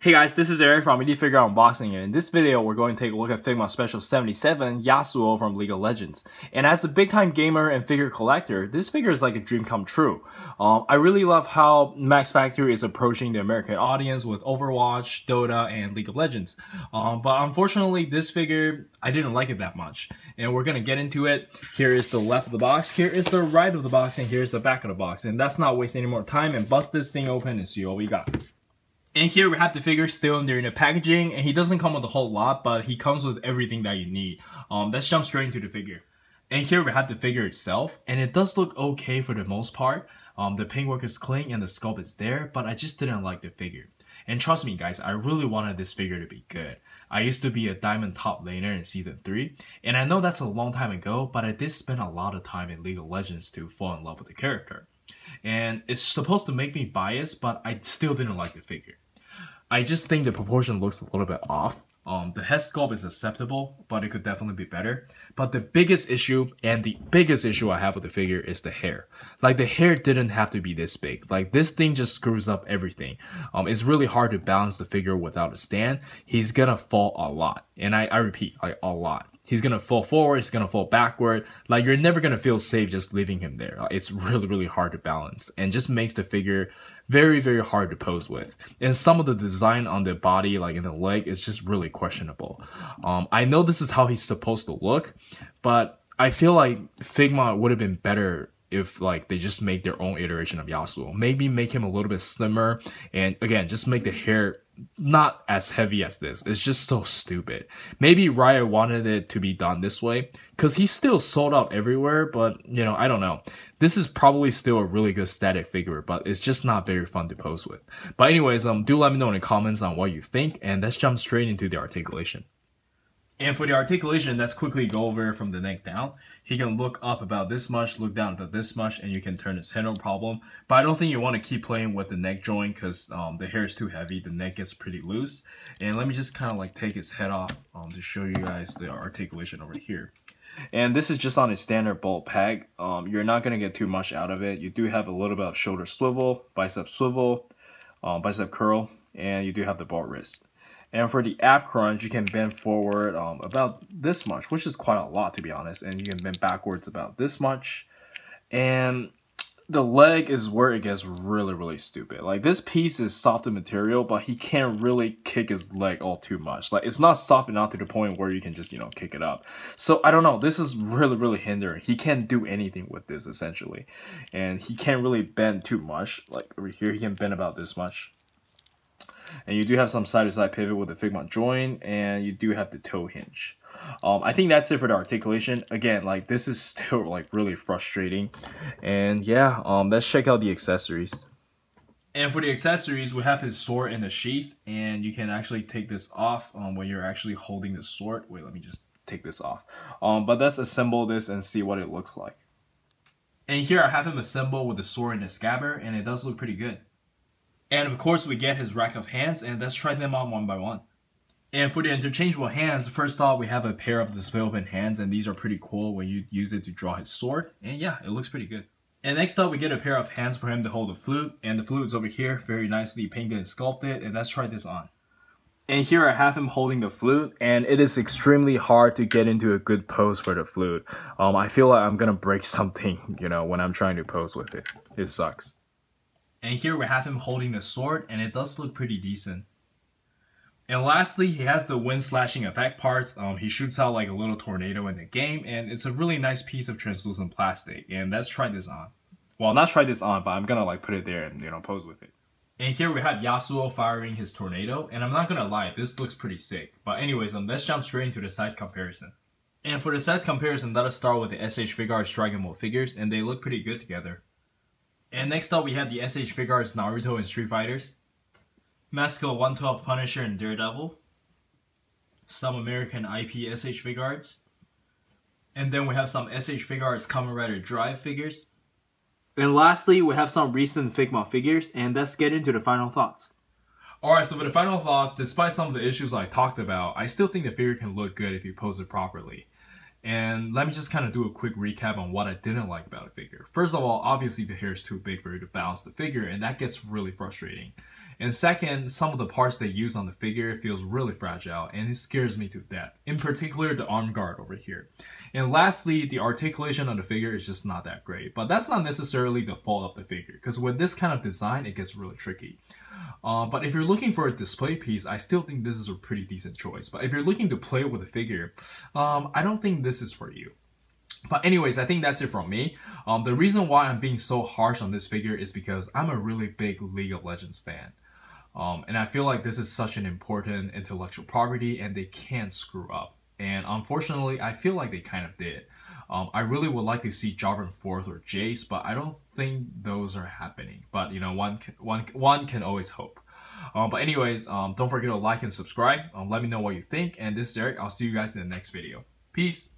Hey guys, this is Eric from Figure Unboxing, and in this video we're going to take a look at Figma Special 77 Yasuo from League of Legends. And as a big time gamer and figure collector, this figure is like a dream come true. I really love how Max Factory is approaching the American audience with Overwatch, Dota, and League of Legends. But unfortunately this figure, I didn't like it that much. And we're going to get into it. Here is the left of the box, here is the right of the box, and here's the back of the box. And that's not wasting any more time, and bust this thing open and see what we got. And here we have the figure still in the packaging, and he doesn't come with a whole lot, but he comes with everything that you need. Let's jump straight into the figure. And here we have the figure itself, and it does look okay for the most part. The paintwork is clean and the sculpt is there, but I just didn't like the figure. And trust me guys, I really wanted this figure to be good. I used to be a diamond top laner in season 3, and I know that's a long time ago, but I did spend a lot of time in League of Legends to fall in love with the character. And it's supposed to make me biased, but I still didn't like the figure. I just think the proportion looks a little bit off. The head sculpt is acceptable, but it could definitely be better. But the biggest issue, and the biggest issue I have with the figure, is the hair. Like, the hair didn't have to be this big. Like, this thing just screws up everything. It's really hard to balance the figure without a stand. He's gonna fall a lot. And I repeat, like, a lot. He's gonna fall forward, he's gonna fall backward. Like, you're never gonna feel safe just leaving him there. It's really hard to balance, and just makes the figure very hard to pose with. And some of the design on the body, like in the leg, is just really questionable. I know this is how he's supposed to look, but I feel like Figma would have been better if like they just make their own iteration of Yasuo. Maybe make him a little bit slimmer, and again, just make the hair not as heavy as this. It's just so stupid. Maybe Riot wanted it to be done this way, because he's still sold out everywhere, but you know, I don't know. This is probably still a really good static figure, but it's just not very fun to pose with. But anyways, do let me know in the comments on what you think, and let's jump straight into the articulation. And for the articulation, let's quickly go over from the neck down. He can look up about this much, look down about this much, and you can turn his head, no problem. But I don't think you want to keep playing with the neck joint, because the hair is too heavy, the neck gets pretty loose. And let me just kind of like take his head off to show you guys the articulation over here. And this is just on a standard bolt peg. You're not going to get too much out of it. You do have a little bit of shoulder swivel, bicep curl, and you do have the bolt wrist. And for the ab crunch, you can bend forward about this much, which is quite a lot to be honest, and you can bend backwards about this much. And the leg is where it gets really stupid. Like, this piece is soft material, but he can't really kick his leg all too much. Like, it's not soft enough to the point where you can just, you know, kick it up. So I don't know, this is really hindering. He can't do anything with this essentially, and he can't really bend too much. Like over here, he can bend about this much. And you do have some side-to-side pivot with the Figma joint, and you do have the toe hinge. I think that's it for the articulation. Again, like, this is still like really frustrating. And yeah, let's check out the accessories. And for the accessories, we have his sword in the sheath, and you can actually take this off when you're actually holding the sword. Wait, let me just take this off. But let's assemble this and see what it looks like. And here I have him assembled with the sword in the scabbard, and it does look pretty good. And of course we get his rack of hands, and let's try them on one by one. And for the interchangeable hands, first off we have a pair of display open hands, and these are pretty cool when you use it to draw his sword, and yeah, it looks pretty good. And next up we get a pair of hands for him to hold the flute, and the flute is over here, very nicely painted and sculpted, and let's try this on. And here I have him holding the flute, and it is extremely hard to get into a good pose for the flute. I feel like I'm gonna break something, you know, when I'm trying to pose with it. It sucks. And here we have him holding the sword, and it does look pretty decent. And lastly, he has the wind slashing effect parts. He shoots out like a little tornado in the game, and it's a really nice piece of translucent plastic. And let's try this on. Well, not try this on, but I'm gonna like put it there and, you know, pose with it. And here we have Yasuo firing his tornado, and I'm not gonna lie, this looks pretty sick. But anyways, let's jump straight into the size comparison. And for the size comparison, let us start with the SH Figuarts Dragon Ball figures, and they look pretty good together. And next up we have the SH Figuarts Naruto and Street Fighters, Maskell 112 Punisher and Daredevil, some American IP SH Figuarts, and then we have some SH Figuarts Kamen Rider Drive figures. And lastly, we have some recent Figma figures, and let's get into the final thoughts. Alright, so for the final thoughts, despite some of the issues I talked about, I still think the figure can look good if you pose it properly. And let me just kind of do a quick recap on what I didn't like about the figure. First of all, obviously the hair is too big for you to balance the figure, and that gets really frustrating. And second, some of the parts they use on the figure feels really fragile and it scares me to death. In particular, the arm guard over here. And lastly, the articulation on the figure is just not that great. But that's not necessarily the fault of the figure, because with this kind of design, it gets really tricky. But if you're looking for a display piece, I still think this is a pretty decent choice. But if you're looking to play with a figure, I don't think this is for you. But anyways, I think that's it from me. The reason why I'm being so harsh on this figure is because I'm a really big League of Legends fan. And I feel like this is such an important intellectual property and they can't screw up. And unfortunately, I feel like they kind of did. I really would like to see Jarvan 4th or Jace, but I don't think those are happening. But you know, one can always hope. But anyways, don't forget to like and subscribe. Let me know what you think. And this is Eric. I'll see you guys in the next video. Peace.